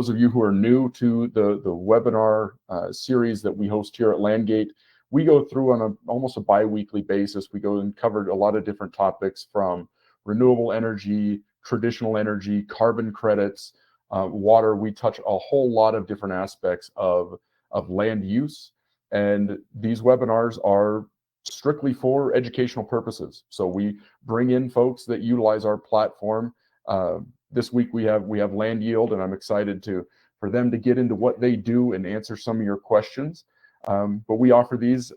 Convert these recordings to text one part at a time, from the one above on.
those of you who are new to the webinar series that we host here at LandGate, we go through on almost a bi-weekly basis. We go and cover a lot of different topics from renewable energy, traditional energy, carbon credits, water. We touch a whole lot of different aspects of land use. And these webinars are strictly for educational purposes. So we bring in folks that utilize our platform. This week we have LandYield, and I'm excited for them to get into what they do and answer some of your questions. But we offer these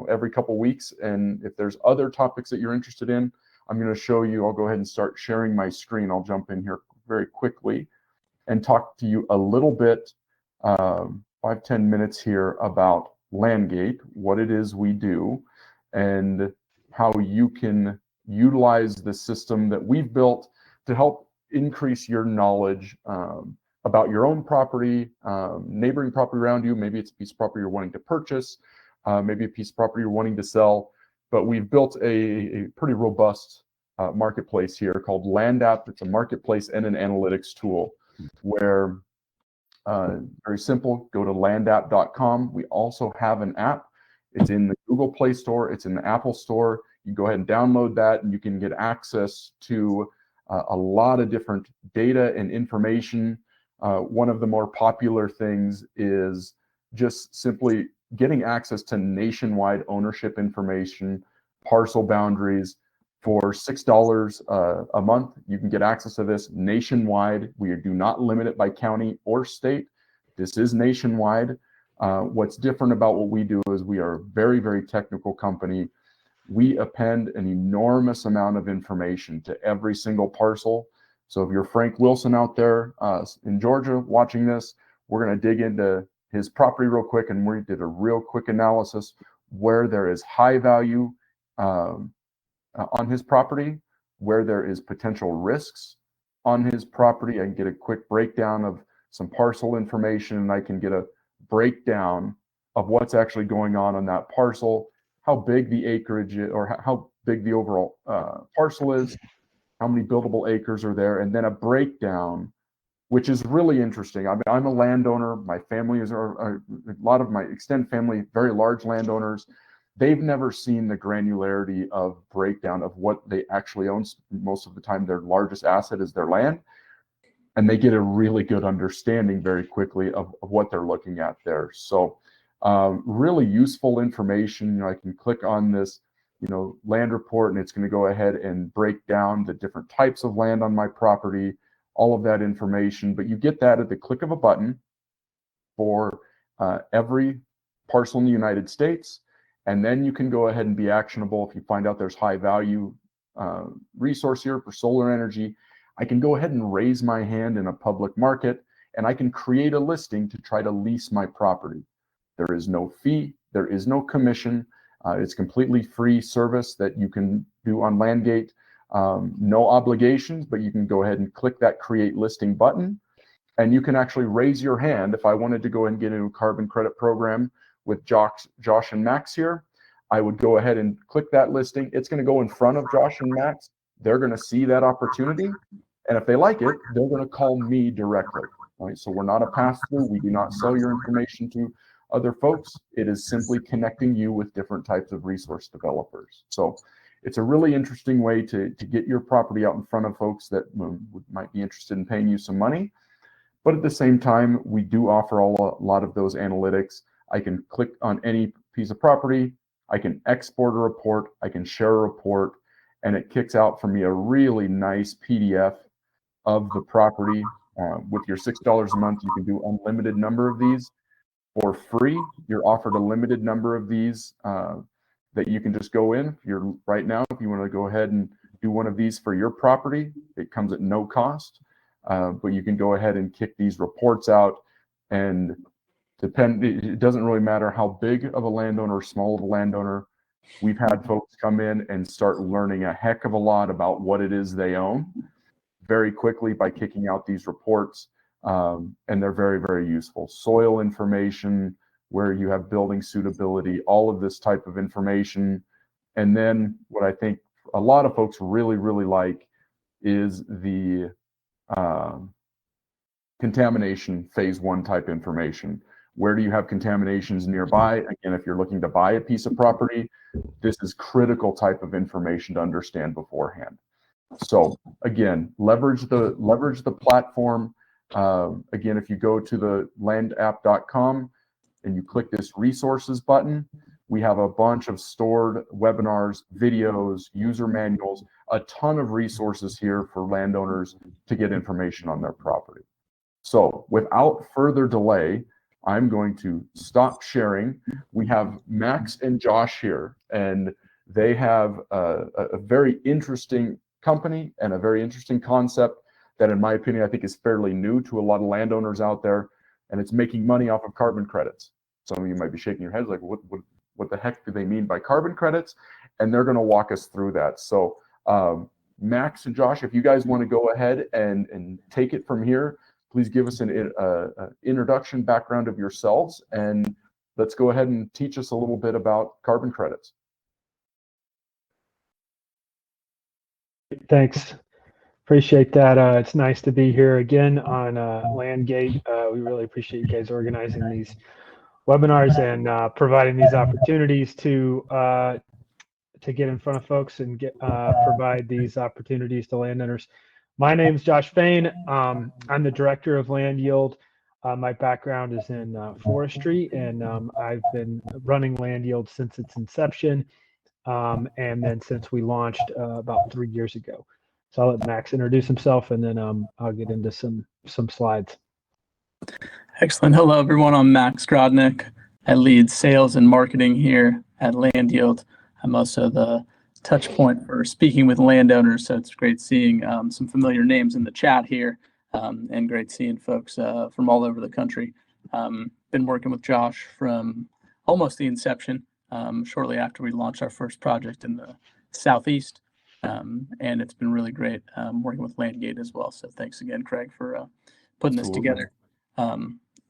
every couple weeks, and if there's other topics that you're interested in, I'm going to show you. I'll go ahead and start sharing my screen. I'll jump in here very quickly and talk to you a little bit, 5-10 minutes here about LandGate, what it is we do, and how you can utilize the system that we've built to help increase your knowledge about your own property, neighboring property around you. Maybe it's a piece of property you're wanting to purchase, maybe a piece of property you're wanting to sell. But we've built a pretty robust marketplace here called LandApp. It's a marketplace and an analytics tool where, very simple, go to landapp.com. We also have an app. It's in the Google Play Store. It's in the Apple Store. You go ahead and download that, and you can get access to a lot of different data and information. One of the more popular things is just simply getting access to nationwide ownership information, parcel boundaries. For $6 a month, you can get access to this nationwide. We do not limit it by county or state. This is nationwide. What's different about what we do is we are a very, very technical company. We append an enormous amount of information to every single parcel. So if you're Frank Wilson out there in Georgia watching this, we're going to dig into his property real quick, and we did a real quick analysis where there is high value on his property, where there is potential risks on his property. I can get a quick breakdown of some parcel information, and I can get a breakdown of what's actually going on that parcel, how big the acreage is, or how big the overall parcel is, how many buildable acres are there, and then a breakdown, which is really interesting. I mean, I'm a landowner. My family is, a lot of my extended family, very large landowners. They've never seen the granularity of breakdown of what they actually own. Most of the time, their largest asset is their land, and they get a really good understanding very quickly of what they're looking at there. So really useful information. I can click on this, land report, and it's going to go ahead and break down the different types of land on my property, all of that information. But you get that at the click of a button for every parcel in the United States. And then you can go ahead and be actionable. If you find out there's high value resource here for solar energy, I can go ahead and raise my hand in a public market, and I can create a listing to try to lease my property. There is no fee. There is no commission. It's completely free service that you can do on LandGate. No obligations, but you can go ahead and click that create listing button, and you can actually raise your hand. If I wanted to go and get into a carbon credit program with Josh and Max here, I would go ahead and click that listing. It's going to go in front of Josh and Max. They're going to see that opportunity, and if they like it, they're going to call me directly. Right? So we're not a pass-through. We do not sell your information to other folks. It is simply connecting you with different types of resource developers. So it's a really interesting way to get your property out in front of folks that might be interested in paying you some money. But at the same time, we do offer a lot of those analytics. I can click on any piece of property, I can export a report, I can share a report, and it kicks out for me a really nice PDF of the property. With your $6 a month, you can do unlimited number of these. For free, you're offered a limited number of these that you can just go in. Right now, if you want to go ahead and do one of these for your property, it comes at no cost. But you can go ahead and kick these reports out, and it doesn't really matter how big of a landowner or small of a landowner. We've had folks come in and start learning a heck of a lot about what it is they own very quickly by kicking out these reports, and they're very, very useful. Soil information, where you have building suitability, all of this type of information. And then what I think a lot of folks really, really like is the contamination phase 1 type information. Where do you have contaminations nearby? Again, if you're looking to buy a piece of property, this is critical type of information to understand beforehand. So again, leverage the platform. Again, if you go to the landapp.com and you click this resources button, we have a bunch of stored webinars, videos, user manuals, a ton of resources here for landowners to get information on their property. So without further delay, I'm going to stop sharing. We have Max and Josh here, and they have a very interesting company and a very interesting concept that, in my opinion, I think is fairly new to a lot of landowners out there, and it's making money off of carbon credits. Some of you might be shaking your heads like, what the heck do they mean by carbon credits? And they're going to walk us through that. So Max and Josh, if you guys want to go ahead and take it from here, please give us an introduction background of yourselves, and let's go ahead and teach us a little bit about carbon credits. Thanks. Appreciate that. It's nice to be here again on LandGate. We really appreciate you guys organizing these webinars and providing these opportunities to get in front of folks and provide these opportunities to landowners. My name is Josh Fain. I'm the director of LandYield. My background is in forestry, and I've been running LandYield since its inception, and then since we launched about 3 years ago. So I'll let Max introduce himself, and then I'll get into some slides. Excellent. Hello, everyone. I'm Max Grodnick. I lead sales and marketing here at LandYield. I'm also the touch point for speaking with landowners, so it's great seeing some familiar names in the chat here, and great seeing folks from all over the country. Been working with Josh from almost the inception, shortly after we launched our first project in the Southeast, and it's been really great working with LandGate as well. So thanks again, Craig, for putting this together.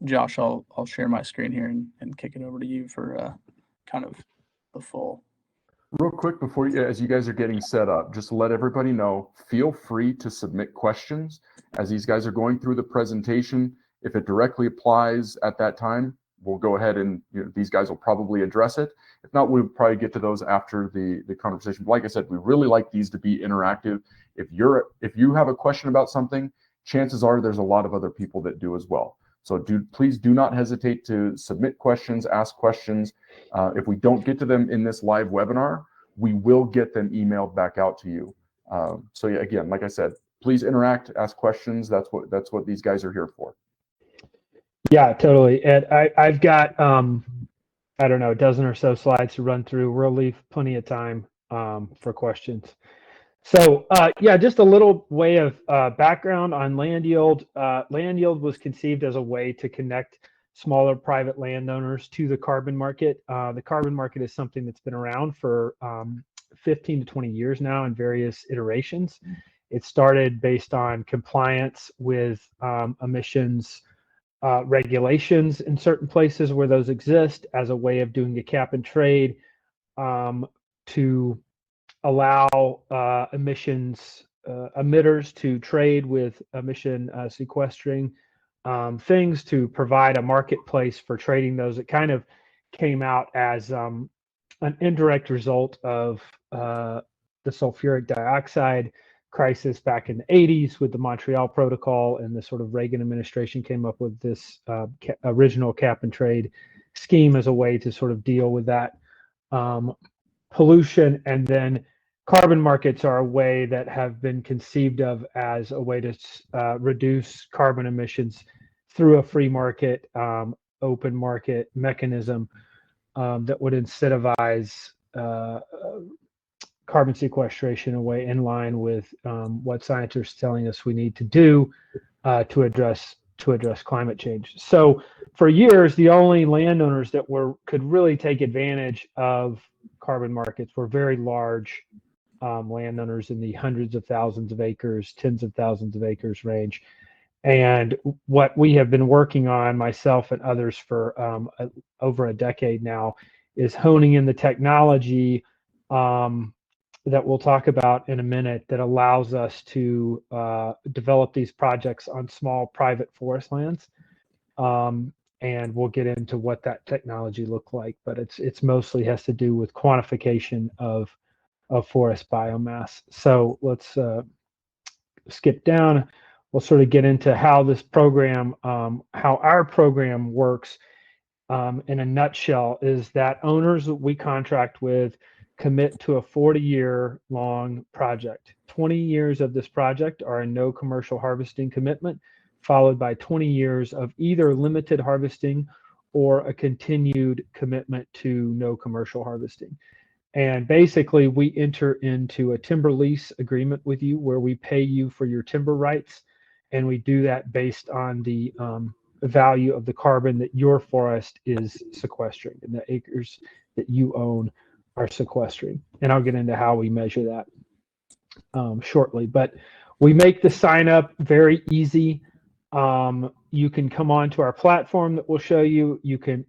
Josh, I'll share my screen here and kick it over to you for kind of the full. Real quick before as you guys are getting set up, just to let everybody know, feel free to submit questions as these guys are going through the presentation. If it directly applies at that time, we'll go ahead and these guys will probably address it. If not, we'll probably get to those after the conversation. But like I said, we really like these to be interactive. If you have a question about something, chances are there's a lot of other people that do as well. So please do not hesitate to submit questions, ask questions. If we don't get to them in this live webinar, we will get them emailed back out to you. So yeah, again, like I said, please interact, ask questions. That's what these guys are here for. Yeah, totally. And I've got I don't know, a dozen or so slides to run through. We'll leave plenty of time for questions. So yeah, just a little way of background on LandYield. LandYield was conceived as a way to connect smaller private landowners to the carbon market. The carbon market is something that's been around for 15 to 20 years now in various iterations. It started based on compliance with emissions regulations in certain places where those exist as a way of doing a cap and trade to allow emitters to trade with emission sequestering things to provide a marketplace for trading those. It kind of came out as an indirect result of the sulfuric dioxide crisis back in the 80s with the Montreal Protocol, and the sort of Reagan administration came up with this original cap and trade scheme as a way to sort of deal with that pollution. And then carbon markets are a way that have been conceived of as a way to reduce carbon emissions through a free market, open market mechanism that would incentivize carbon sequestration away in line with what scientists are telling us we need to do to address climate change. So for years, the only landowners that could really take advantage of carbon markets were very large landowners in the hundreds of thousands of acres, tens of thousands of acres range. And what we have been working on, myself and others, for over a decade now, is honing in the technology that we'll talk about in a minute that allows us to develop these projects on small private forest lands. And we'll get into what that technology look like, but it's mostly has to do with quantification of forest biomass. So let's skip down. We'll sort of get into how this program, how our program works in a nutshell, is that owners that we contract with commit to a 40-year long project. 20 years of this project are a no commercial harvesting commitment, followed by 20 years of either limited harvesting or a continued commitment to no commercial harvesting. And basically, we enter into a timber lease agreement with you where we pay you for your timber rights, and we do that based on the value of the carbon that your forest is sequestering and the acres that you own are sequestering. And I'll get into how we measure that shortly. But we make the sign up very easy. You can come on to our platform that we'll show you. You can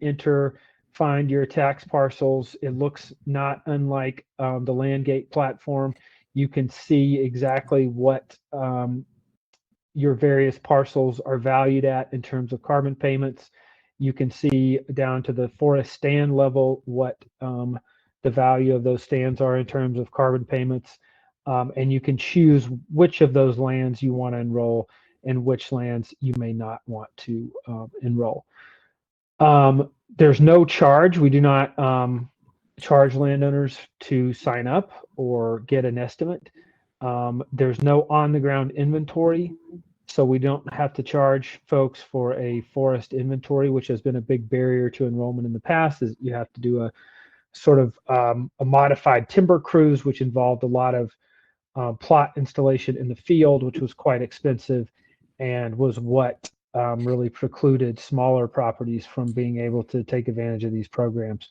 find your tax parcels. It looks not unlike the LandGate platform. You can see exactly what your various parcels are valued at in terms of carbon payments. You can see down to the forest stand level what the value of those stands are in terms of carbon payments. And you can choose which of those lands you want to enroll and which lands you may not want to enroll. There's no charge. We do not charge landowners to sign up or get an estimate. There's no on-the-ground inventory, so we don't have to charge folks for a forest inventory, which has been a big barrier to enrollment in the past. Is you have to do a sort of a modified timber cruise, which involved a lot of plot installation in the field, which was quite expensive and was what really precluded smaller properties from being able to take advantage of these programs.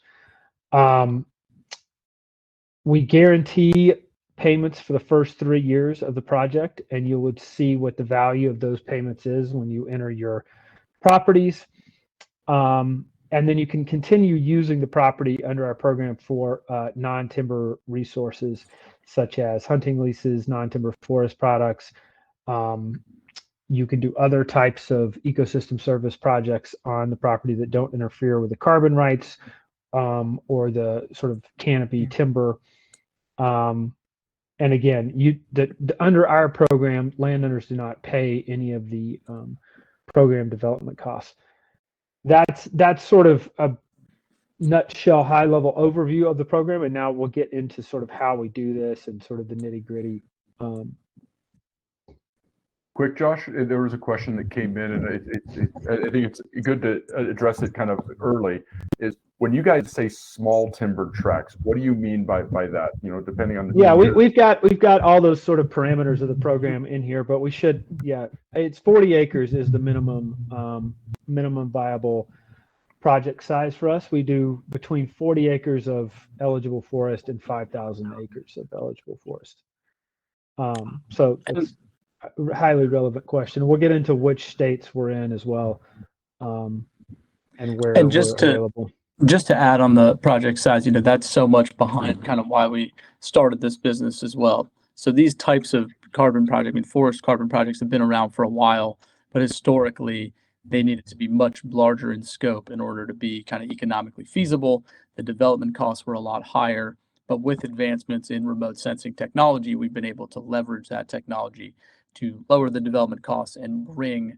We guarantee payments for the first 3 years of the project, and you would see what the value of those payments is when you enter your properties. And then you can continue using the property under our program for non-timber resources, such as hunting leases, non-timber forest products. You can do other types of ecosystem service projects on the property that don't interfere with the carbon rights or the sort of canopy timber. And again, under our program, landowners do not pay any of the program development costs. That's sort of a nutshell, high-level overview of the program, and now we'll get into sort of how we do this and sort of the nitty-gritty. Quick, Josh, there was a question that came in, and I think it's good to address it kind of early. Is when you guys say small timber tracts, what do you mean by that? You know, depending on the we've got all those sort of parameters of the program in here, but we should it's 40 acres is the minimum viable project size for us. We do between 40 acres of eligible forest and 5,000 acres of eligible forest. So it's a highly relevant question. We'll get into which states we're in as well, and where And we're available. Just to add on the project size, that's so much behind kind of why we started this business as well. So these types of carbon projects, forest carbon projects have been around for a while, but historically they needed to be much larger in scope in order to be kind of economically feasible. The development costs were a lot higher, but with advancements in remote sensing technology, we've been able to leverage that technology to lower the development costs and bring,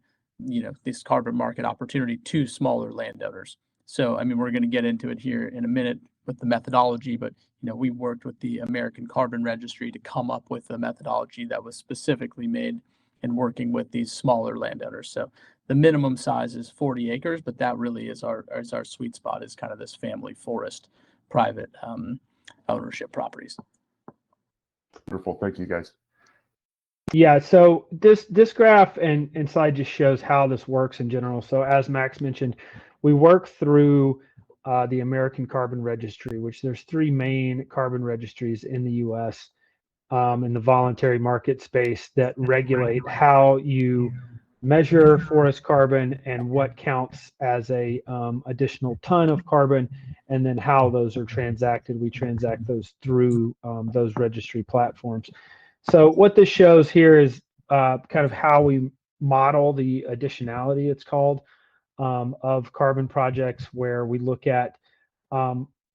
this carbon market opportunity to smaller landowners. So, we're going to get into it here in a minute with the methodology, but, we worked with the American Carbon Registry to come up with a methodology that was specifically made in working with these smaller landowners. So the minimum size is 40 acres, but that really is our sweet spot, is kind of this family forest private ownership properties. Wonderful. Thank you, guys. Yeah, so this graph and slide just shows how this works in general. So as Max mentioned, we work through the American Carbon Registry, which there's 3 main carbon registries in the U.S. In the voluntary market space that regulate how you measure forest carbon and what counts as a additional ton of carbon, and then how those are transacted. We transact those through those registry platforms. So what this shows here is kind of how we model the additionality, it's called, of carbon projects, where we look at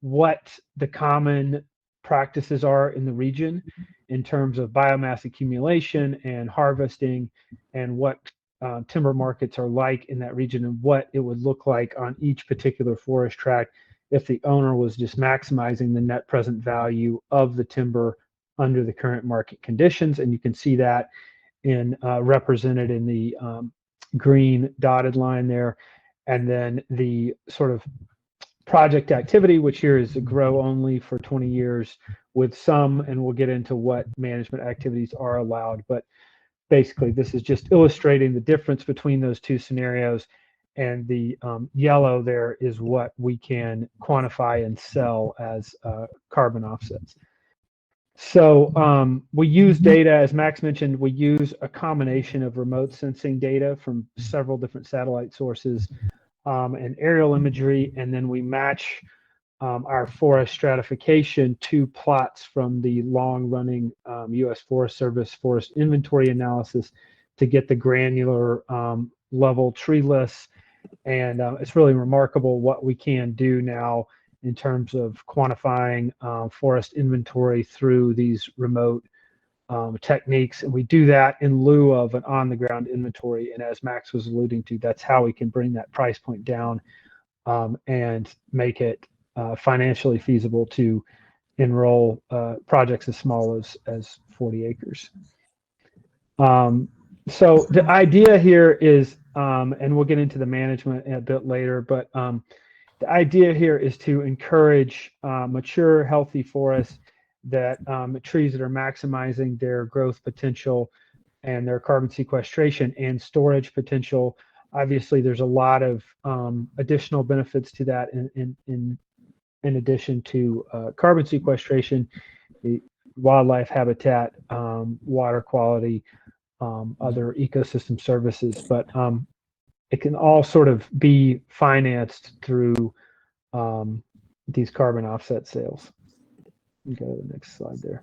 what the common practices are in the region in terms of biomass accumulation and harvesting, and what timber markets are like in that region, and what it would look like on each particular forest tract if the owner was just maximizing the net present value of the timber under the current market conditions. And you can see that in represented in the green dotted line there. And then the sort of project activity, which here is a grow only for 20 years with some, and we'll get into what management activities are allowed. But basically, this is just illustrating the difference between those two scenarios. And the yellow there is what we can quantify and sell as carbon offsets. So we use data, as Max mentioned, we use a combination of remote sensing data from several different satellite sources and aerial imagery, and then we match our forest stratification to plots from the long-running U.S. Forest Service forest inventory analysis to get the granular level tree lists. And it's really remarkable what we can do now in terms of quantifying forest inventory through these remote techniques. And we do that in lieu of an on-the-ground inventory. And as Max was alluding to, that's how we can bring that price point down and make it financially feasible to enroll projects as small as 40 acres. So the idea here is, and we'll get into the management a bit later, but the idea here is to encourage mature, healthy forests, that trees that are maximizing their growth potential and their carbon sequestration and storage potential. Obviously, there's a lot of additional benefits to that in addition to carbon sequestration, the wildlife habitat, water quality, other ecosystem services, but it can all sort of be financed through these carbon offset sales. Go to the next slide there.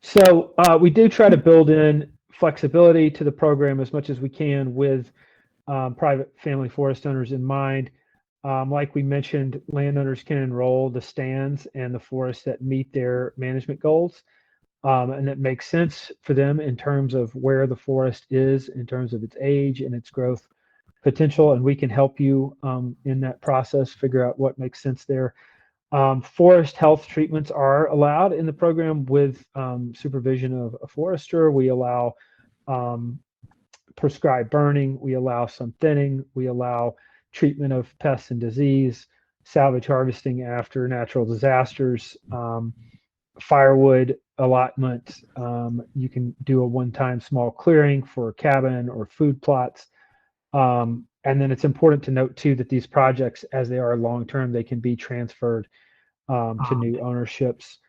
So we do try to build in flexibility to the program as much as we can with private family forest owners in mind. Like we mentioned, landowners can enroll the stands and the forests that meet their management goals. And that makes sense for them in terms of where the forest is, in terms of its age and its growth potential. And we can help you in that process, figure out what makes sense there. Forest health treatments are allowed in the program with supervision of a forester. We allow prescribed burning. We allow some thinning. We allow treatment of pests and disease, salvage harvesting after natural disasters, firewood allotment. You can do a one-time small clearing for a cabin or food plots. And then it's important to note too that these projects, as they are long-term, they can be transferred to new ownerships.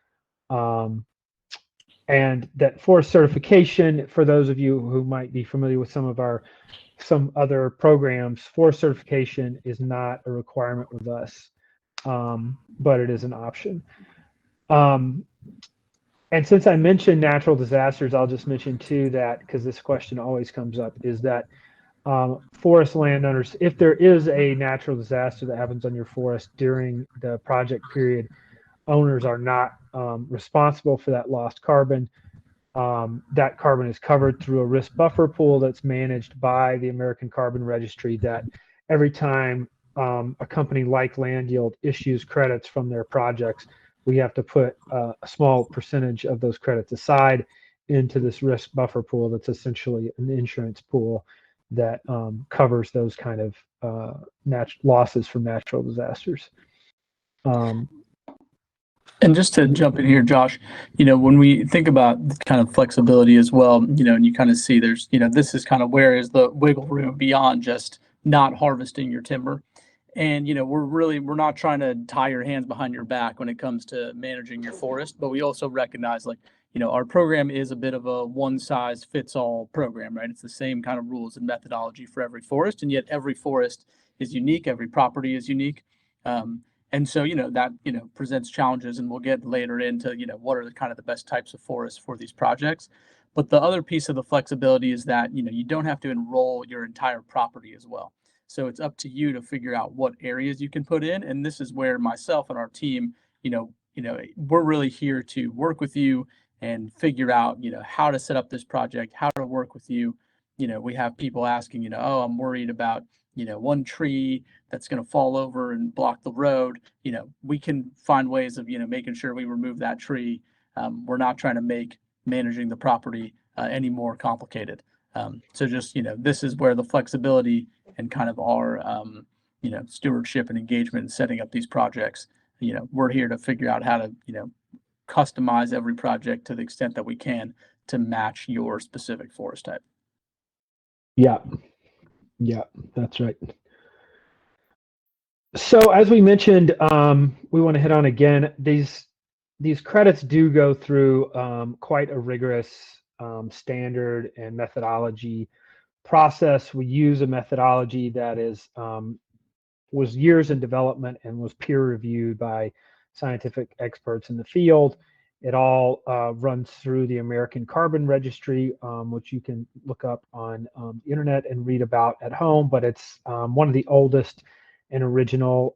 And that forest certification, for those of you who might be familiar with some other programs, forest certification is not a requirement with us, but it is an option. And since I mentioned natural disasters, I'll just mention too that, because this question always comes up, is that forest landowners, if there is a natural disaster that happens on your forest during the project period, owners are not responsible for that lost carbon. That carbon is covered through a risk buffer pool that's managed by the American Carbon Registry, that every time a company like LandYield issues credits from their projects, we have to put a small percentage of those credits aside into this risk buffer pool that's essentially an insurance pool that covers those kind of losses from natural disasters. And just to jump in here, Josh, when we think about kind of flexibility as well, and you kind of see there's, this is kind of where is the wiggle room beyond just not harvesting your timber. And, we're not trying to tie your hands behind your back when it comes to managing your forest, but we also recognize, like, our program is a bit of a one-size-fits-all program, right? It's the same kind of rules and methodology for every forest, and yet every forest is unique, every property is unique. And so, that, presents challenges, and we'll get later into, what are the kind of the best types of forests for these projects. But the other piece of the flexibility is that, you don't have to enroll your entire property as well. So it's up to you to figure out what areas you can put in. And this is where myself and our team, we're really here to work with you and figure out, how to set up this project, how to work with you. We have people asking, oh, I'm worried about, one tree that's going to fall over and block the road. We can find ways of, making sure we remove that tree. We're not trying to make managing the property any more complicated. So just, this is where the flexibility and kind of our, stewardship and engagement in setting up these projects, we're here to figure out how to, customize every project to the extent that we can to match your specific forest type. Yeah, that's right. So as we mentioned, we want to hit on again, these credits do go through quite a rigorous standard and methodology process. We use a methodology that was years in development and was peer reviewed by scientific experts in the field. It all runs through the American Carbon Registry, which you can look up on the internet and read about at home, but it's one of the oldest and original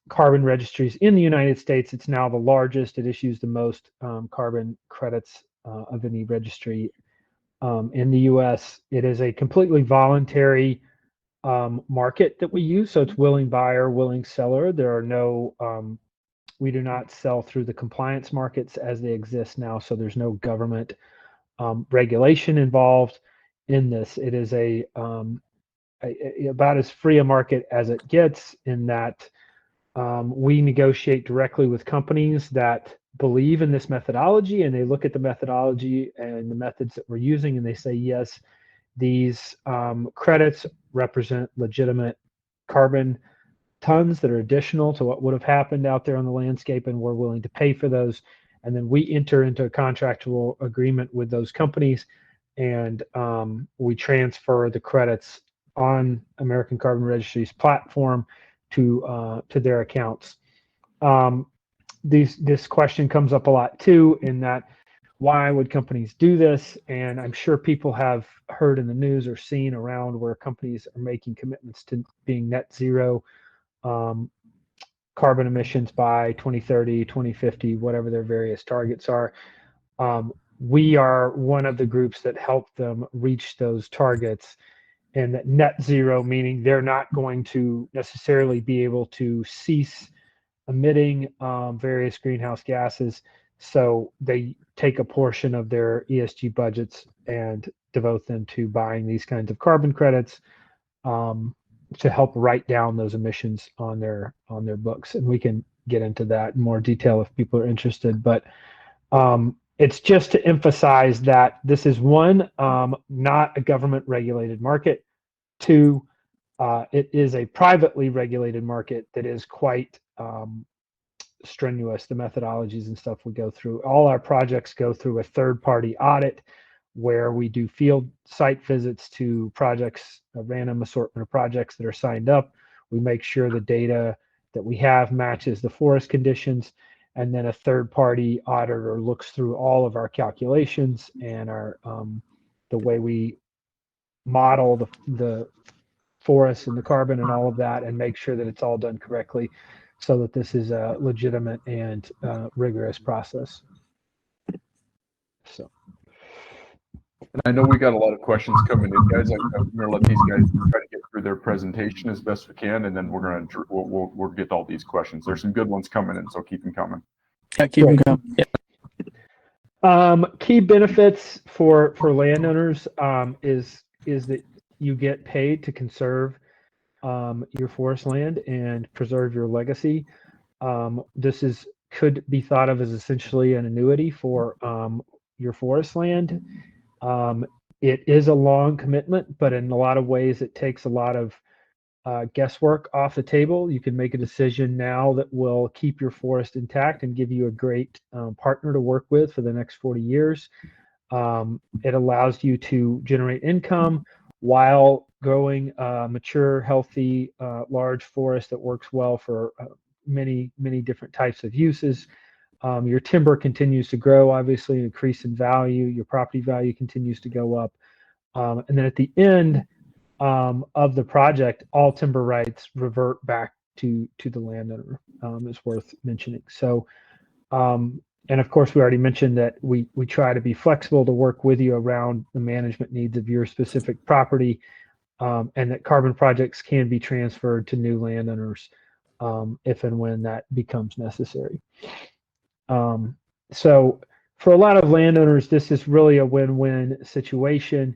carbon registries in the United States. It's now the largest. It issues the most carbon credits of any registry in the US. It is a completely voluntary market that we use. So it's willing buyer, willing seller. There are no we do not sell through the compliance markets as they exist now, so there's no government regulation involved in this. It is about as free a market as it gets, in that we negotiate directly with companies that believe in this methodology, and they look at the methodology and the methods that we're using, and they say, yes, these credits represent legitimate carbon tons that are additional to what would have happened out there on the landscape, and we're willing to pay for those. And then we enter into a contractual agreement with those companies, and we transfer the credits on American Carbon Registry's platform to their accounts. This question comes up a lot too, in that why would companies do this? And I'm sure people have heard in the news or seen around where companies are making commitments to being net zero carbon emissions by 2030, 2050, whatever their various targets are. We are one of the groups that help them reach those targets, and that net zero, meaning they're not going to necessarily be able to cease emitting various greenhouse gases. So they take a portion of their ESG budgets and devote them to buying these kinds of carbon credits to help write down those emissions on their books. And we can get into that in more detail if people are interested. But it's just to emphasize that this is one, not a government regulated market. Two, it is a privately regulated market that is quite strenuous. The methodologies and stuff we go through. All our projects go through a third-party audit where we do field site visits to projects, a random assortment of projects that are signed up. We make sure the data that we have matches the forest conditions, and then a third-party auditor looks through all of our calculations and our the way we model the forest and the carbon and all of that, and make sure that it's all done correctly, so that this is a legitimate and rigorous process. So. And I know we got a lot of questions coming in, guys. I'm going to let these guys try to get through their presentation as best we can, and then we'll get all these questions. There's some good ones coming in, so keep them coming. Yeah, keep them coming. Yeah. Key benefits for landowners is that you get paid to conserve your forest land and preserve your legacy. This could be thought of as essentially an annuity for your forest land. It is a long commitment, but in a lot of ways it takes a lot of guesswork off the table. You can make a decision now that will keep your forest intact and give you a great partner to work with for the next 40 years. It allows you to generate income while growing a mature, healthy, large forest that works well for many different types of uses. Your timber continues to grow, obviously, increase in value. Your property value continues to go up. And then at the end of the project, all timber rights revert back to the landowner. It's worth mentioning. So, and of course, we already mentioned that we try to be flexible to work with you around the management needs of your specific property, and that carbon projects can be transferred to new landowners if and when that becomes necessary. So for a lot of landowners, this is really a win-win situation.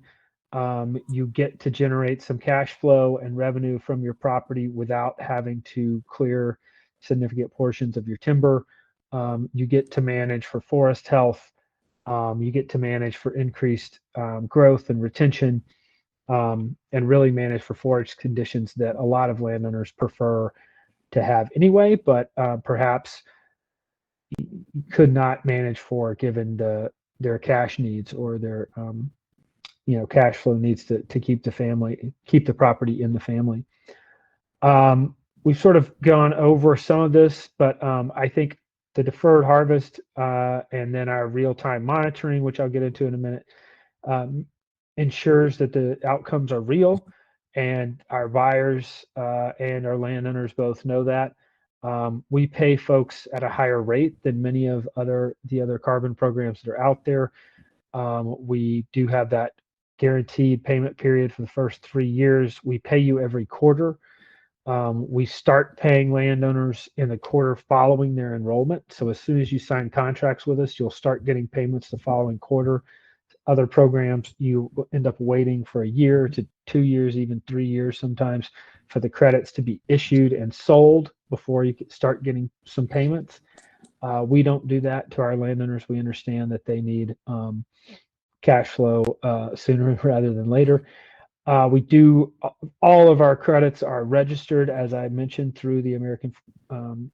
You get to generate some cash flow and revenue from your property without having to clear significant portions of your timber. You get to manage for forest health. You get to manage for increased growth and retention, and really manage for forage conditions that a lot of landowners prefer to have anyway, but perhaps could not manage for given their cash needs or their cash flow needs to keep the property in the family. We've sort of gone over some of this, but I think the deferred harvest and then our real-time monitoring, which I'll get into in a minute, ensures that the outcomes are real, and our buyers and our landowners both know that. We pay folks at a higher rate than many of the other carbon programs that are out there. We do have that guaranteed payment period for the first 3 years. We pay you every quarter. We start paying landowners in the quarter following their enrollment. So as soon as you sign contracts with us, you'll start getting payments the following quarter. Other programs, you end up waiting for a year to 2 years, even 3 years sometimes, for the credits to be issued and sold before you can start getting some payments. We don't do that to our landowners. We understand that they need cash flow sooner rather than later. We do, all of our credits are registered, as I mentioned, through the American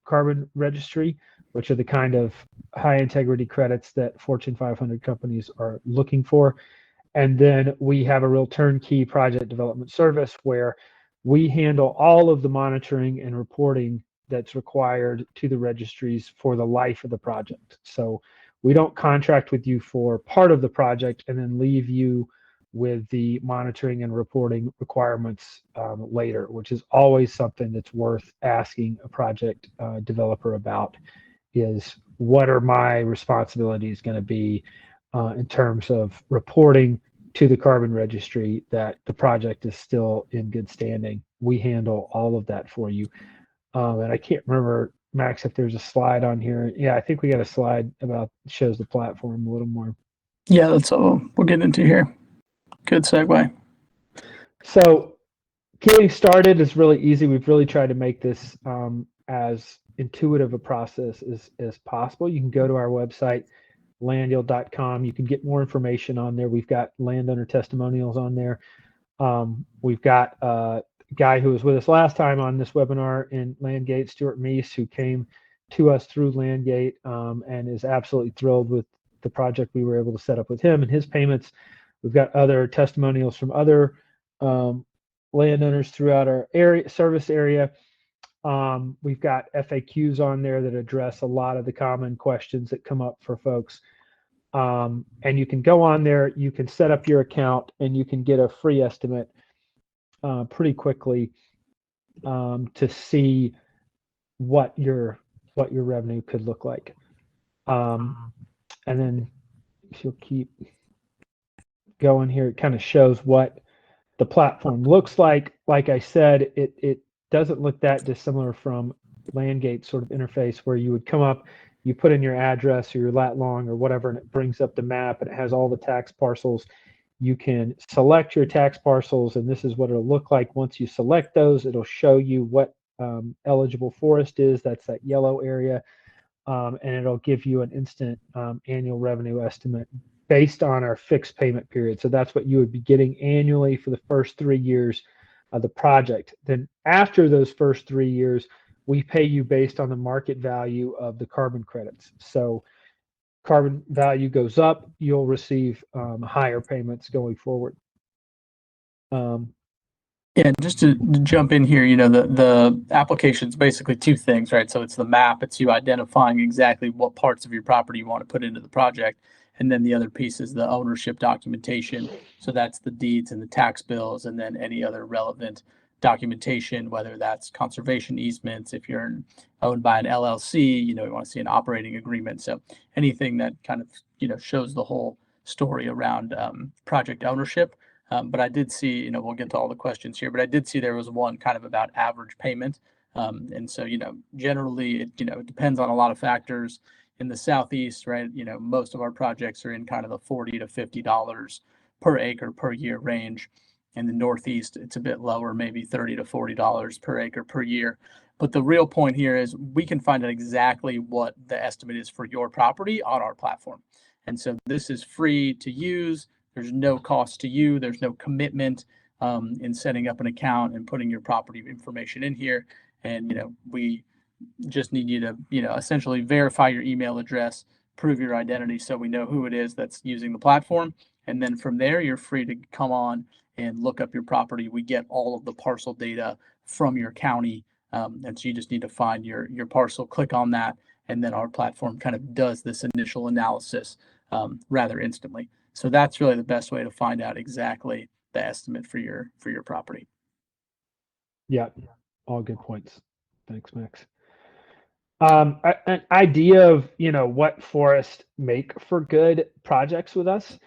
Carbon Registry, which are the kind of high integrity credits that Fortune 500 companies are looking for. And then we have a real turnkey project development service where we handle all of the monitoring and reporting that's required to the registries for the life of the project. So we don't contract with you for part of the project and then leave you with the monitoring and reporting requirements later, which is always something that's worth asking a project developer about, is what are my responsibilities going to be in terms of reporting to the carbon registry that the project is still in good standing. We handle all of that for you. And I can't remember, Max, if there's a slide on here. Yeah, I think we got a slide about shows the platform a little more. Yeah, that's all we'll get into here. Good segue. So getting started is really easy. We've really tried to make this as intuitive a process as possible. You can go to our website, LandYield.com. You can get more information on there. We've got landowner testimonials on there. We've got a guy who was with us last time on this webinar in LandGate, Stuart Meese, who came to us through LandGate and is absolutely thrilled with the project we were able to set up with him and his payments. We've got other testimonials from other landowners throughout our service area. We've got FAQs on there that address a lot of the common questions that come up for folks. And you can go on there, you can set up your account, and you can get a free estimate pretty quickly to see what your revenue could look like. And then if you'll keep going here, it kind of shows what the platform looks like. Like I said, it doesn't look that dissimilar from LandGate sort of interface, where you would come up, you put in your address or your lat long or whatever, and it brings up the map and it has all the tax parcels. You can select your tax parcels, and this is what it'll look like. Once you select those, it'll show you what eligible forest is. That's that yellow area. And it'll give you an instant annual revenue estimate based on our fixed payment period. So that's what you would be getting annually for the first 3 years of the project. Then after those first 3 years, we pay you based on the market value of the carbon credits. So carbon value goes up, you'll receive higher payments going forward. Yeah, just to jump in here, the application's basically two things, right? So it's the map, it's you identifying exactly what parts of your property you want to put into the project. And then the other piece is the ownership documentation. So that's the deeds and the tax bills, and then any other relevant documentation, whether that's conservation easements, if you're owned by an LLC, you want to see an operating agreement. So anything that kind of, shows the whole story around project ownership. But I did see, we'll get to all the questions here, but I did see there was one kind of about average payment. And so, generally it depends on a lot of factors. In the Southeast, right, most of our projects are in kind of the $40 to $50 per acre per year range. In the Northeast, it's a bit lower, maybe $30 to $40 per acre per year. But the real point here is we can find out exactly what the estimate is for your property on our platform. And so this is free to use. There's no cost to you. There's no commitment in setting up an account and putting your property information in here. And, we just need you to, essentially verify your email address, prove your identity so we know who it is that's using the platform. And then from there, you're free to come on and look up your property. We get all of the parcel data from your county. And so you just need to find your parcel, click on that, and then our platform kind of does this initial analysis rather instantly. So that's really the best way to find out exactly the estimate for your property. Yeah, all good points. Thanks, Max. An idea of what forests make for good projects with us: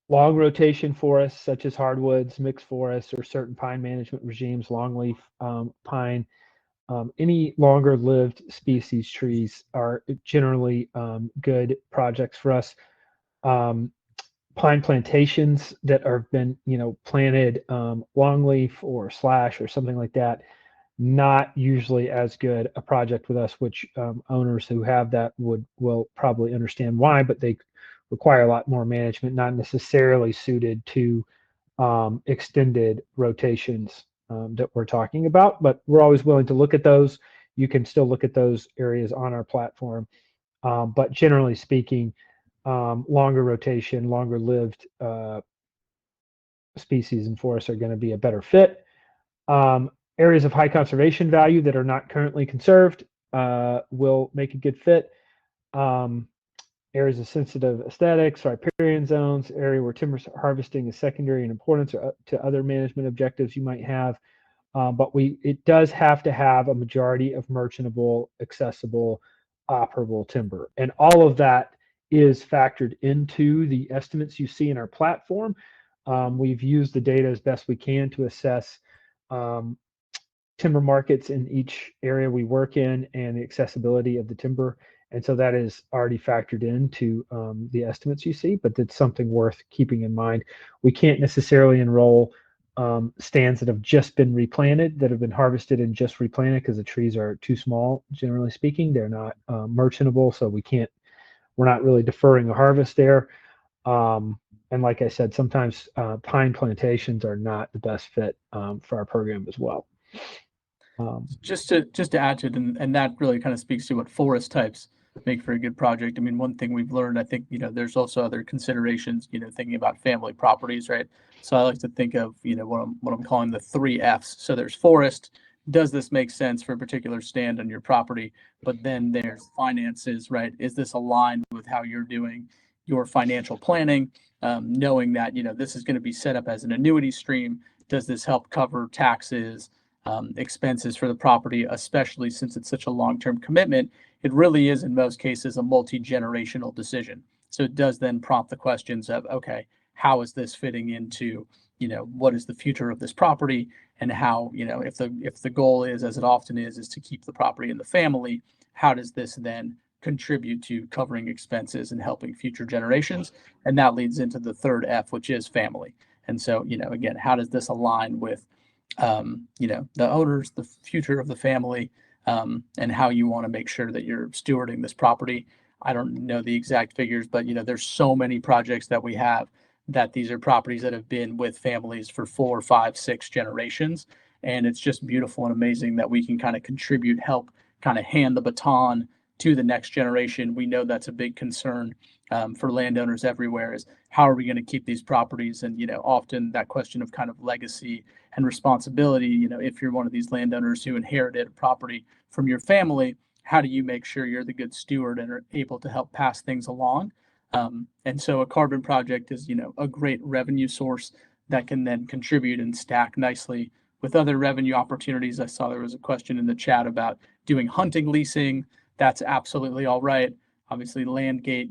long rotation forests such as hardwoods, mixed forests, or certain pine management regimes, longleaf pine. Any longer lived species trees are generally good projects for us. Pine plantations that have been planted longleaf or slash or something like that, not usually as good a project with us, which owners who have that will probably understand why, but they require a lot more management, not necessarily suited to extended rotations that we're talking about, but we're always willing to look at those. You can still look at those areas on our platform. But generally speaking, longer rotation, longer lived species and forests are going to be a better fit. Areas of high conservation value that are not currently conserved will make a good fit. Areas of sensitive aesthetics, riparian zones, area where timber harvesting is secondary in importance or to other management objectives you might have. But it does have to have a majority of merchantable, accessible, operable timber. And all of that is factored into the estimates you see in our platform. We've used the data as best we can to assess timber markets in each area we work in and the accessibility of the timber. And so that is already factored into the estimates you see, but it's something worth keeping in mind. We can't necessarily enroll stands that have just been replanted, that have been harvested and just replanted because the trees are too small, generally speaking. They're not merchantable, so we're not really deferring a harvest there. And like I said, sometimes pine plantations are not the best fit for our program as well. Just to add to it, and that really kind of speaks to what forest types make for a good project. I mean, one thing we've learned, I think, there's also other considerations, thinking about family properties, right? So I like to think of, what I'm calling the 3 Fs. So there's forest. Does this make sense for a particular stand on your property? But then there's finances, right? Is this aligned with how you're doing your financial planning? Knowing that, this is going to be set up as an annuity stream. Does this help cover taxes, expenses for the property, especially since it's such a long-term commitment? It really is, in most cases, a multi-generational decision. So it does then prompt the questions of, okay, how is this fitting into, what is the future of this property, and how, if the goal is, as it often is to keep the property in the family, how does this then contribute to covering expenses and helping future generations? And that leads into the 3rd F, which is family. And so, again, how does this align with the owners, the future of the family, and how you want to make sure that you're stewarding this property? I don't know the exact figures, but there's so many projects that we have that these are properties that have been with families for 4, 5, 6 generations. And it's just beautiful and amazing that we can kind of contribute, help kind of hand the baton to the next generation. We know that's a big concern for landowners everywhere, is how are we going to keep these properties? And, often that question of kind of legacy and responsibility, if you're one of these landowners who inherited a property from your family, how do you make sure you're the good steward and are able to help pass things along? And so a carbon project is, a great revenue source that can then contribute and stack nicely with other revenue opportunities. I saw there was a question in the chat about doing hunting leasing. That's absolutely all right. Obviously, LandGate,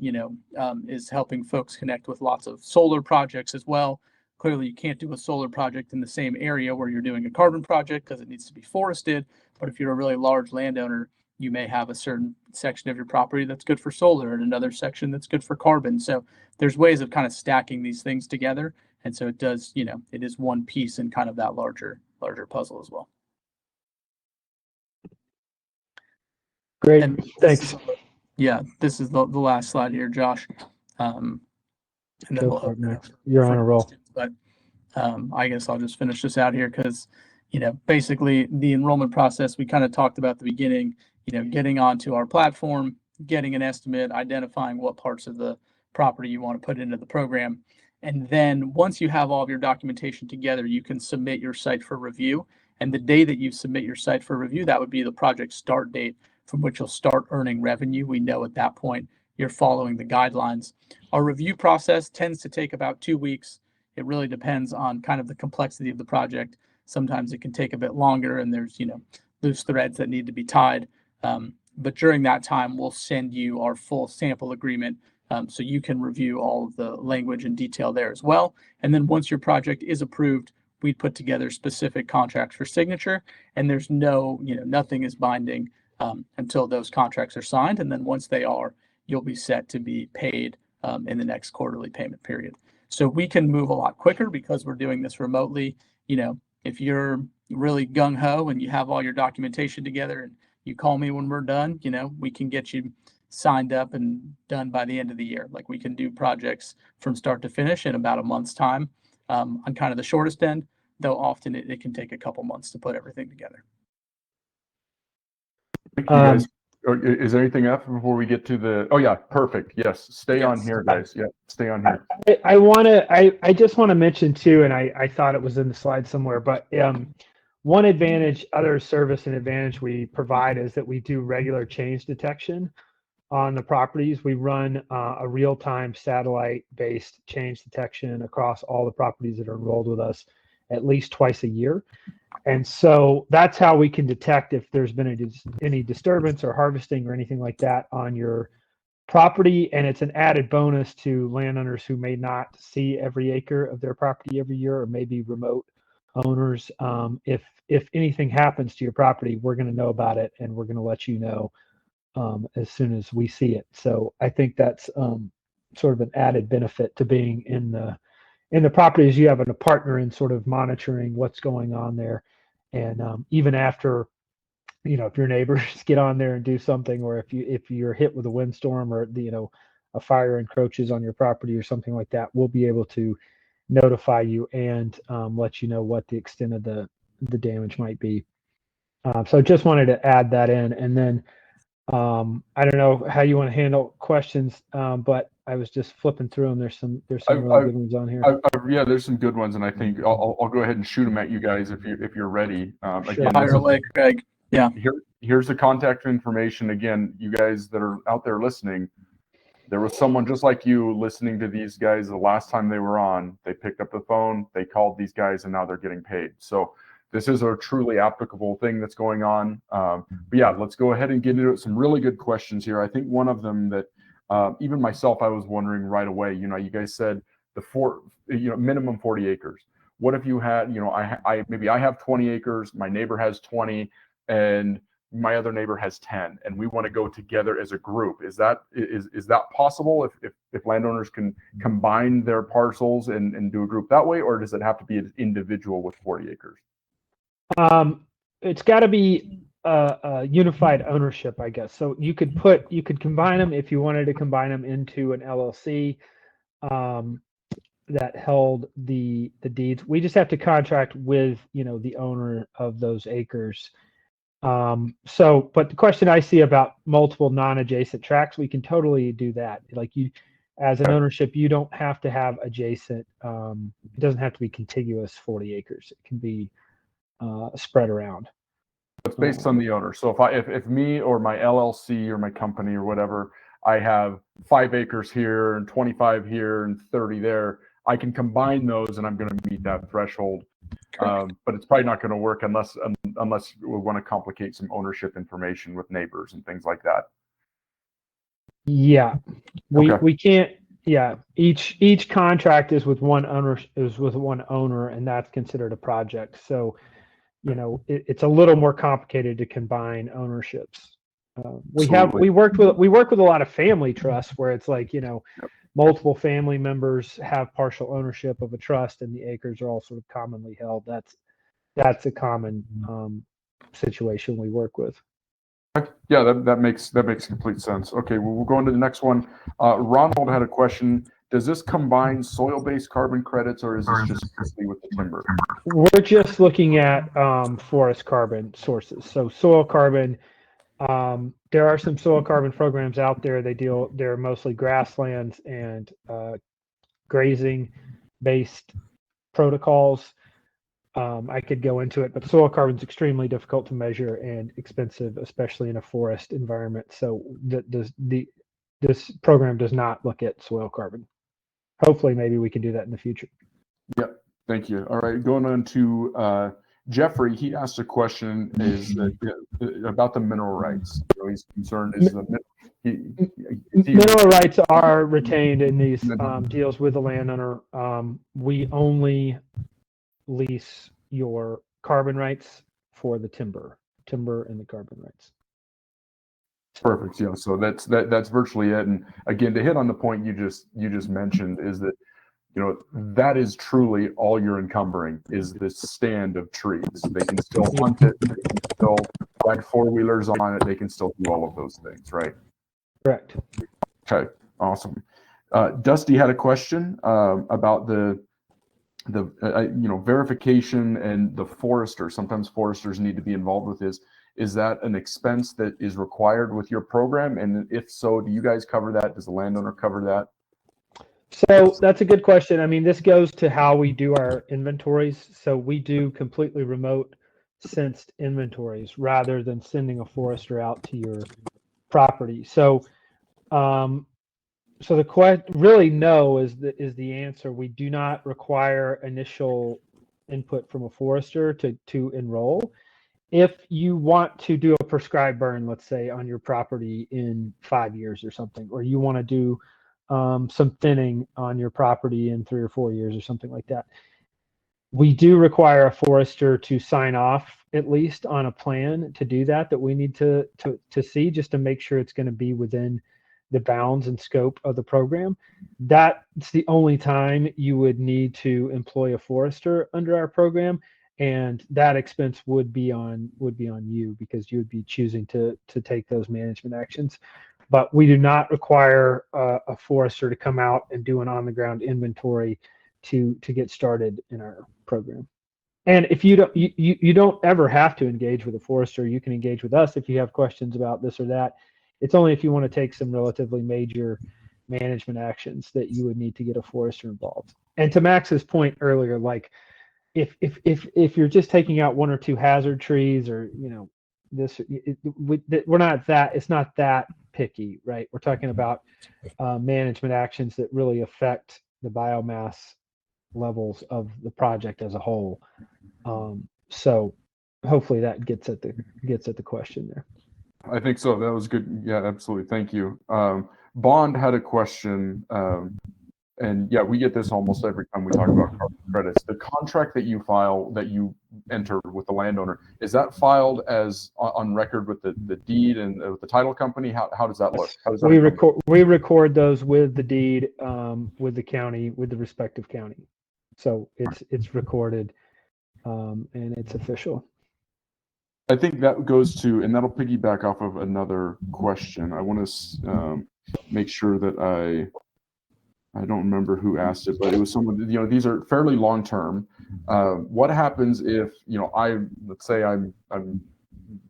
is helping folks connect with lots of solar projects as well. Clearly, you can't do a solar project in the same area where you're doing a carbon project because it needs to be forested. But if you're a really large landowner, you may have a certain section of your property that's good for solar and another section that's good for carbon. So there's ways of kind of stacking these things together. And so it does, it is one piece in kind of that larger puzzle as well. Great, And thanks. This is the last slide here, Josh. And then Go we'll for it, open it Max. up You're for on a roll. questions. But I guess I'll just finish this out here because, basically the enrollment process we kind of talked about at the beginning, getting onto our platform, getting an estimate, identifying what parts of the property you want to put into the program. And then once you have all of your documentation together, you can submit your site for review. And the day that you submit your site for review, that would be the project start date from which you'll start earning revenue. We know at that point you're following the guidelines. Our review process tends to take about 2 weeks. It really depends on kind of the complexity of the project. Sometimes it can take a bit longer and there's, loose threads that need to be tied. But during that time, we'll send you our full sample agreement so you can review all of the language and detail there as well. And then once your project is approved, we put together specific contracts for signature, and there's nothing is binding until those contracts are signed. And then once they are, you'll be set to be paid in the next quarterly payment period. So we can move a lot quicker because we're doing this remotely. If you're really gung-ho and you have all your documentation together and you call me when we're done, we can get you signed up and done by the end of the year. Like we can do projects from start to finish in about a month's time on kind of the shortest end, though often it can take a couple months to put everything together. Thank you, guys. Is there anything else before we get to the? Oh yeah, perfect. Yes, stay on here, guys. Yeah, stay on here. I just want to mention too, and I thought it was in the slide somewhere, but one advantage, other service and advantage we provide is that we do regular change detection on the properties. We run a real-time satellite-based change detection across all the properties that are enrolled with us at least twice a year. And so that's how we can detect if there's been any disturbance or harvesting or anything like that on your property. And it's an added bonus to landowners who may not see every acre of their property every year, or maybe remote owners. If anything happens to your property, we're going to know about it and we're going to let you know as soon as we see it. So I think that's sort of an added benefit to being in the properties. You have a partner in sort of monitoring what's going on there. And even after, if your neighbors get on there and do something, or if you're hit with a windstorm or a fire encroaches on your property or something like that, we'll be able to notify you and let you know what the extent of the damage might be. So just wanted to add that in. And then I don't know how you want to handle questions, but I was just flipping through them. There's some really good ones on here. Yeah, there's some good ones, and I think I'll go ahead and shoot them at you guys if you're ready. Again, fire away, Craig. Yeah. Here's the contact information. Again, you guys that are out there listening, there was someone just like you listening to these guys the last time they were on. They picked up the phone, they called these guys, and now they're getting paid. So this is a truly applicable thing that's going on. But yeah, let's go ahead and get into some really good questions here. I think one of them that even myself, I was wondering right away, you guys said minimum 40 acres. What if you had, maybe I have 20 acres, my neighbor has 20, and my other neighbor has 10, and we want to go together as a group. Is that possible if landowners can combine their parcels and do a group that way, or does it have to be an individual with 40 acres? It's got to be a unified ownership, I guess. So you could combine them if you wanted to combine them into an LLC. that held the deeds. We just have to contract with, the owner of those acres. But the question I see about multiple non-adjacent tracts, we can totally do that. Like as an ownership, you don't have to have adjacent. It doesn't have to be contiguous 40 acres. It can be spread around. It's based on the owner. So if me or my LLC or my company or whatever, I have 5 acres here and 25 here and 30 there, I can combine those and I'm going to meet that threshold. But it's probably not going to work unless we want to complicate some ownership information with neighbors and things like that. Yeah, we can't. Yeah, each contract is with one owner, and that's considered a project. So, it's a little more complicated to combine ownerships. We work with a lot of family trusts where it's like, multiple family members have partial ownership of a trust, and the acres are all sort of commonly held. That's a common situation we work with. Yeah, that makes complete sense. Okay, well, we'll go into the next one. Ronald had a question. Does this combine soil-based carbon credits, or is this just strictly with the timber? We're just looking at forest carbon sources. So soil carbon, there are some soil carbon programs out there. They're mostly grasslands and grazing-based protocols. I could go into it, but soil carbon is extremely difficult to measure and expensive, especially in a forest environment. So this program does not look at soil carbon. Hopefully, maybe we can do that in the future. Yep. Thank you. All right. Going on to Jeffrey. He asked a question about the mineral rights. He's concerned mineral rights are retained in these deals with the landowner. We only lease your carbon rights for the timber and the carbon rights. Perfect. Yeah. So that's virtually it. And again, to hit on the point you just mentioned is that, that is truly all you're encumbering is this stand of trees. They can still hunt it. They can still ride 4-wheelers on it. They can still do all of those things, right? Correct. Okay. Awesome. Dusty had a question about the verification and the forester. Sometimes foresters need to be involved with this. Is that an expense that is required with your program? And if so, do you guys cover that? Does the landowner cover that? So that's a good question. I mean, this goes to how we do our inventories. So we do completely remote sensed inventories rather than sending a forester out to your property. So, the question really no is the answer. We do not require initial input from a forester to enroll. If you want to do a prescribed burn, let's say on your property in 5 years or something, or you want to do some thinning on your property in 3 or 4 years or something like that, we do require a forester to sign off at least on a plan to do that we need to see, just to make sure it's going to be within the bounds and scope of the program. That's the only time you would need to employ a forester under our program, and that expense would be on you because you would be choosing to take those management actions. But we do not require a forester to come out and do an on-the-ground inventory to get started in our program. And if you don't ever have to engage with a forester, you can engage with us if you have questions about this or that. It's only if you want to take some relatively major management actions that you would need to get a forester involved. And to Max's point earlier, like if you're just taking out 1 or 2 hazard trees, or we're not that. It's not that picky, right? We're talking about management actions that really affect the biomass levels of the project as a whole. So hopefully that gets at the question there. I think so. That was good. Yeah, absolutely. Thank you. Bond had a question, and yeah, we get this almost every time we talk about carbon credits. The contract that you enter with the landowner, is that filed as on record with the deed and with the title company? How does that look? We record those with the deed, with the county, with the respective county. So it's recorded, and it's official. I think that goes to, and that'll piggyback off of another question. I want to make sure that I don't remember who asked it, but it was someone, these are fairly long term. What happens if, let's say I'm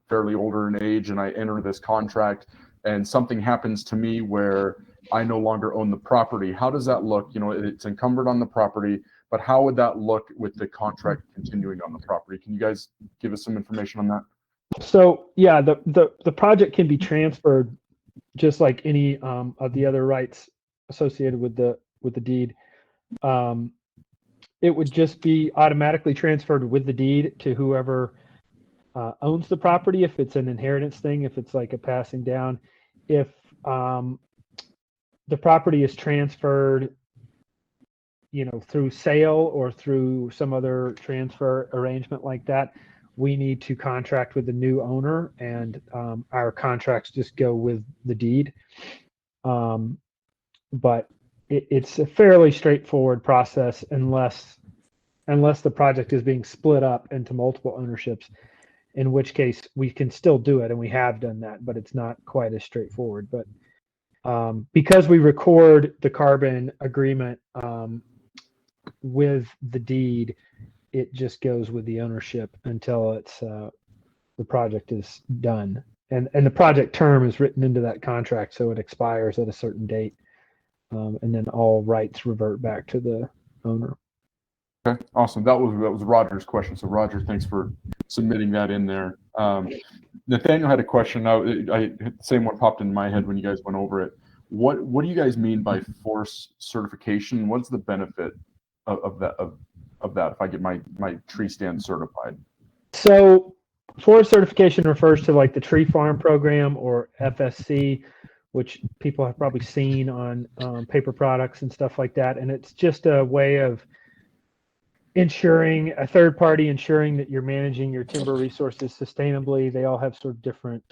fairly older in age and I enter this contract and something happens to me where I no longer own the property? How does that look? It's encumbered on the property, but how would that look with the contract continuing on the property? Can you guys give us some information on that? So yeah, the project can be transferred just like any of the other rights associated with the deed. It would just be automatically transferred with the deed to whoever owns the property, if it's an inheritance thing, if it's like a passing down. If the property is transferred, through sale or through some other transfer arrangement like that, we need to contract with the new owner, and our contracts just go with the deed. But it's a fairly straightforward process unless the project is being split up into multiple ownerships, in which case we can still do it, and we have done that, but it's not quite as straightforward. But because we record the carbon agreement with the deed, it just goes with the ownership until it's the project is done, and the project term is written into that contract, so it expires at a certain date, and then all rights revert back to the owner. Okay, awesome. That was Roger's question. So Roger, thanks for submitting that in there. Nathaniel had a question. Now, the same one popped in my head when you guys went over it. What do you guys mean by forest certification? What's the benefit of that if I get my tree stand certified? So forest certification refers to like the tree farm program, or FSC, which people have probably seen on paper products and stuff like that. And it's just a way of ensuring, a third party ensuring that you're managing your timber resources sustainably. They all have sort of different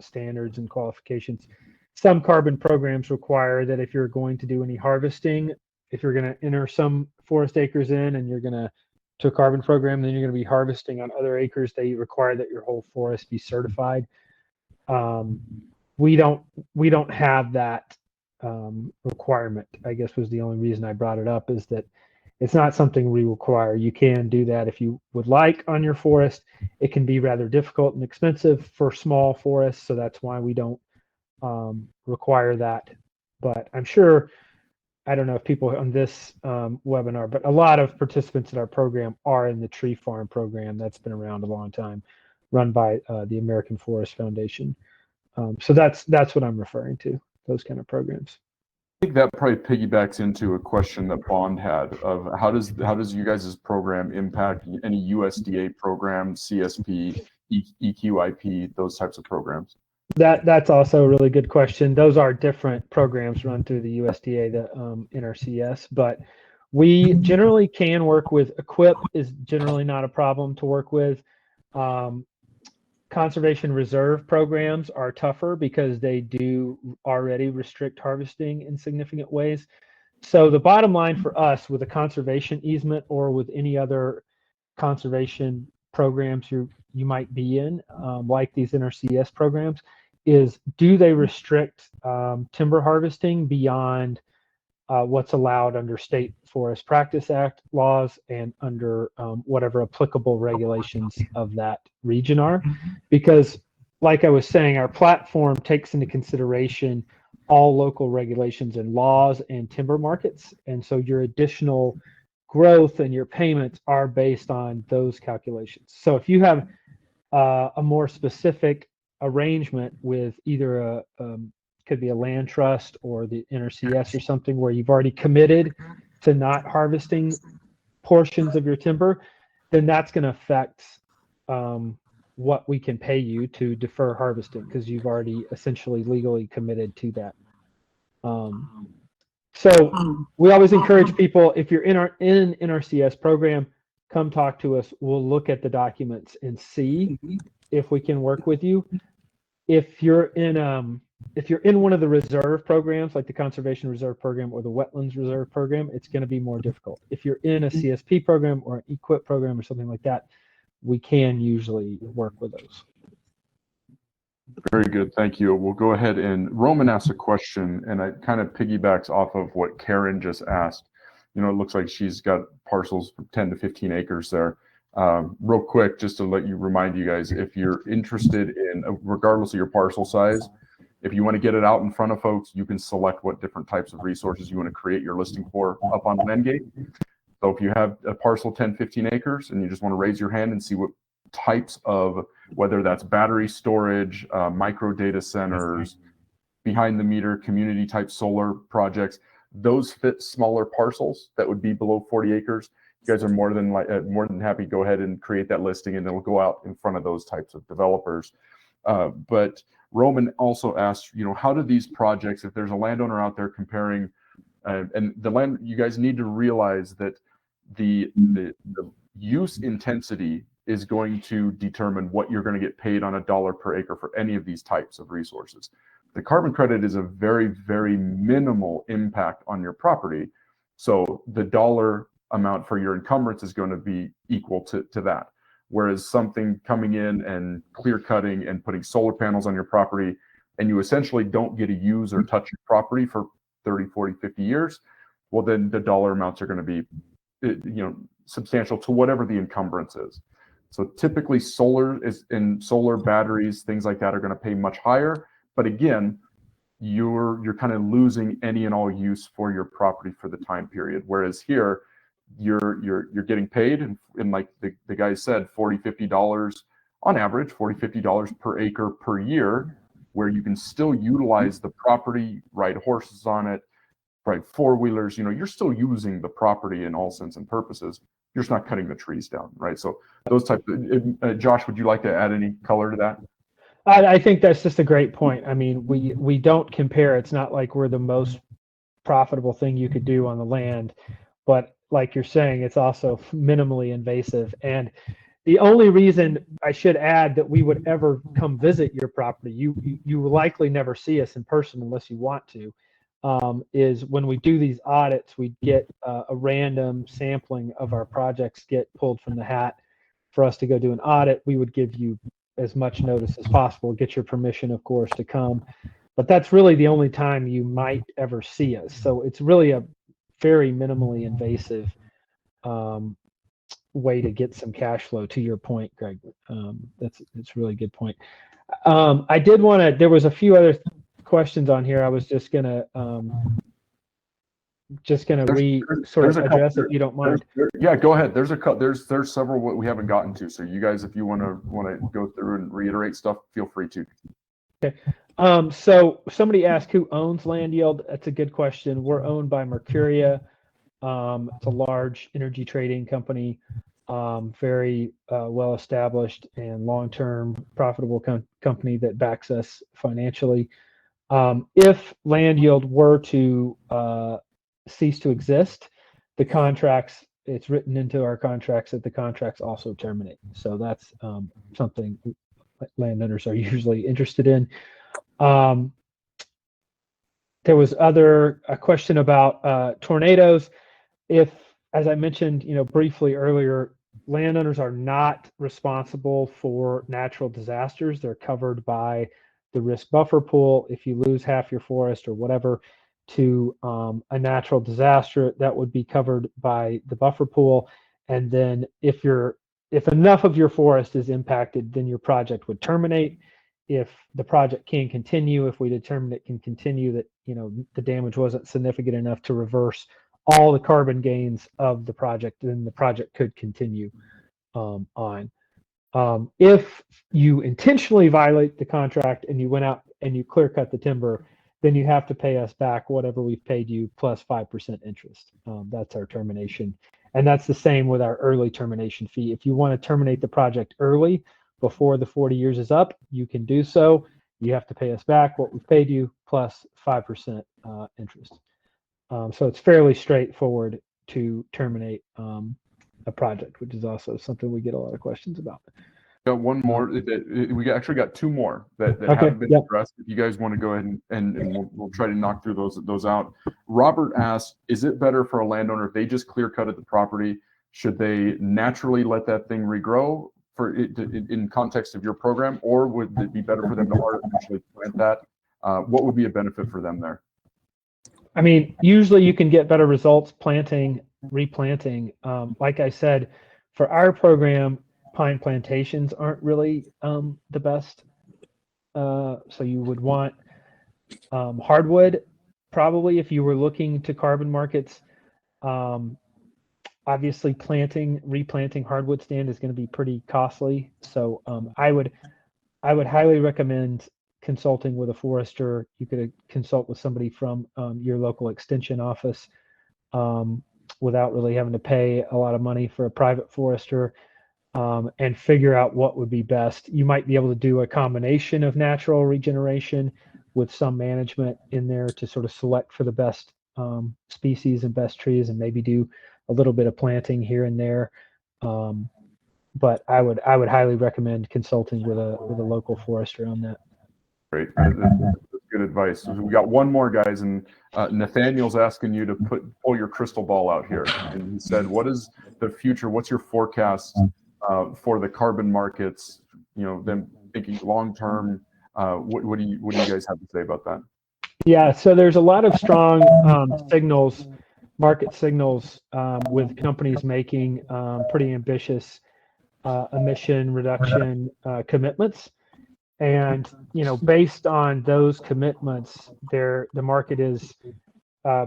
standards and qualifications. Some carbon programs require that if you're going to do any harvesting, if you're going to enter some forest acres in and you're going to a carbon program, then you're going to be harvesting on other acres, they require that your whole forest be certified. We don't have that requirement, I guess, was the only reason I brought it up, is that it's not something we require. You can do that if you would like on your forest. It can be rather difficult and expensive for small forests, so that's why we don't require that. But I'm sure, I don't know if people on this webinar, but a lot of participants in our program are in the tree farm program that's been around a long time, run by the American Forest Foundation. So that's what I'm referring to, those kind of programs. I think that probably piggybacks into a question that Bond had of how does you guys' program impact any USDA program, CSP, EQIP, those types of programs? That's also a really good question. Those are different programs run through the USDA, the NRCS, but we generally can work with EQIP. Is generally not a problem to work with. Conservation reserve programs are tougher because they do already restrict harvesting in significant ways. So the bottom line for us with a conservation easement or with any other conservation programs you might be in, like these NRCS programs, is do they restrict timber harvesting beyond what's allowed under State Forest Practice Act laws and under whatever applicable regulations of that region are? Because like I was saying, our platform takes into consideration all local regulations and laws and timber markets. And so your additional growth and your payments are based on those calculations. So if you have a more specific arrangement with either could be a land trust or the NRCS or something, where you've already committed to not harvesting portions of your timber, then that's going to affect what we can pay you to defer harvesting, because you've already essentially legally committed to that. So we always encourage people, if you're in NRCS program, come talk to us. We'll look at the documents and see if we can work with you. If you're in one of the reserve programs, like the Conservation Reserve Program or the Wetlands Reserve Program, it's going to be more difficult. If you're in a CSP program or an EQIP program or something like that, we can usually work with those. Very good. Thank you. We'll go ahead and Roman asked a question, and it kind of piggybacks off of what Karen just asked. It looks like she's got parcels from 10 to 15 acres there. Real quick, just to remind you guys, if you're interested in, regardless of your parcel size, if you want to get it out in front of folks, you can select what different types of resources you want to create your listing for up on LandGate. So if you have a parcel 10, 15 acres and you just want to raise your hand and see what types of, whether that's battery storage, micro data centers, behind the meter, community type solar projects, those fit smaller parcels that would be below 40 acres. You guys are more than happy to go ahead and create that listing, and it'll go out in front of those types of developers. But Roman also asked, how do these projects, if there's a landowner out there comparing, and the land, you guys need to realize that the use intensity is going to determine what you're going to get paid on a dollar per acre for any of these types of resources. The carbon credit is a very, very minimal impact on your property. So the dollar amount for your encumbrance is going to be equal to that. Whereas something coming in and clear cutting and putting solar panels on your property, and you essentially don't get to use or touch your property for 30, 40, 50 years, well, then the dollar amounts are going to be, substantial to whatever the encumbrance is. So typically solar batteries, things like that are going to pay much higher. But again, you're kind of losing any and all use for your property for the time period. Whereas here, you're getting paid, and like the guy said, $40-50 on average, $40-50 per acre per year, where you can still utilize the property, ride horses on it, ride four-wheelers. You're still using the property in all sense and purposes. You're just not cutting the trees down, right? So those types of, Josh, would you like to add any color to that? I think that's just a great point. I mean, we don't compare. It's not like we're the most profitable thing you could do on the land, but like you're saying, it's also minimally invasive. And the only reason I should add that we would ever come visit your property, you will likely never see us in person unless you want to, is when we do these audits, we get a random sampling of our projects get pulled from the hat for us to go do an audit. We would give you as much notice as possible, get your permission, of course, to come. But that's really the only time you might ever see us. So it's really a very minimally invasive way to get some cash flow, to your point, Greg. That's a really good point. I did want to, there was a few other questions on here. I was just gonna address if you don't mind. Yeah, go ahead. There's several what we haven't gotten to. So you guys, if you want to go through and reiterate stuff, feel free to. Okay. So somebody asked who owns LandYield. That's a good question. We're owned by Mercuria. It's a large energy trading company, very well established and long-term profitable company that backs us financially. If LandYield were to cease to exist, the contracts, it's written into our contracts that the contracts also terminate. So that's something landowners are usually interested in. There was a question about tornadoes. If, as I mentioned, briefly earlier, landowners are not responsible for natural disasters. They're covered by the risk buffer pool. If you lose half your forest or whatever to a natural disaster, that would be covered by the buffer pool. And then if enough of your forest is impacted, then your project would terminate. If the project can continue, if we determine it can continue, that the damage wasn't significant enough to reverse all the carbon gains of the project, then the project could continue on. If you intentionally violate the contract and you went out and you clear cut the timber, then you have to pay us back whatever we've paid you plus 5% interest. That's our termination. And that's the same with our early termination fee. If you want to terminate the project early before the 40 years is up, you can do so. You have to pay us back what we've paid you plus 5% interest. So it's fairly straightforward to terminate a project, which is also something we get a lot of questions about. Got one more. We actually got two more that haven't been addressed. If you guys want to go ahead and we'll try to knock through those out. Robert asked, is it better for a landowner if they just clear cutted the property? Should they naturally let that thing regrow for it in context of your program, or would it be better for them to artificially plant that? What would be a benefit for them there? I mean, usually you can get better results planting, replanting. Like I said, for our program, pine plantations aren't really the best. So you would want hardwood, probably, if you were looking to carbon markets. Obviously, replanting hardwood stand is going to be pretty costly. So I would highly recommend consulting with a forester. You could consult with somebody from your local extension office without really having to pay a lot of money for a private forester, and figure out what would be best. You might be able to do a combination of natural regeneration with some management in there to sort of select for the best species and best trees, and maybe do a little bit of planting here and there. But I would highly recommend consulting with a local forester on that. Great, that's good advice. So we got one more, guys, and Nathaniel's asking you to pull your crystal ball out here, and he said, "What is the future? What's your forecast for the carbon markets? You know, them thinking long term. What do you guys have to say about that?" Yeah, so there's a lot of strong market signals, with companies making pretty ambitious emission reduction commitments. And, you know, based on those commitments, the market is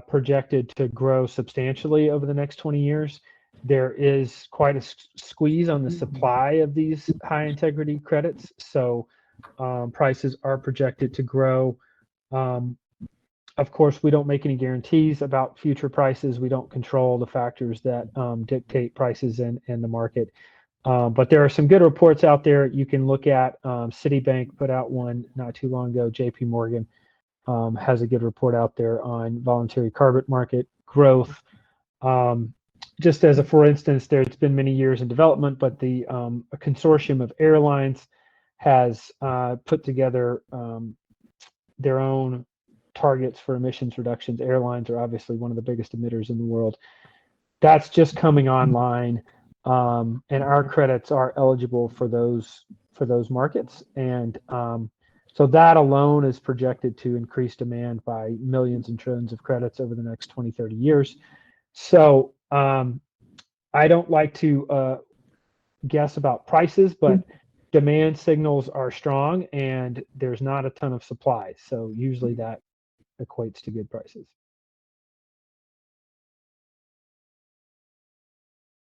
projected to grow substantially over the next 20 years. There is quite a squeeze on the supply of these high integrity credits. So prices are projected to grow. Of course, we don't make any guarantees about future prices. We don't control the factors that dictate prices in the market. But there are some good reports out there you can look at. Citibank put out one not too long ago. JP Morgan has a good report out there on voluntary carbon market growth. Just as for instance, there's been many years in development, but a consortium of airlines has put together their own targets for emissions reductions. Airlines are obviously one of the biggest emitters in the world. That's just coming online. And our credits are eligible for those markets, and so that alone is projected to increase demand by millions and trillions of credits over the next 20, 30 years. So I don't like to guess about prices, but demand signals are strong, and there's not a ton of supply. So usually that equates to good prices.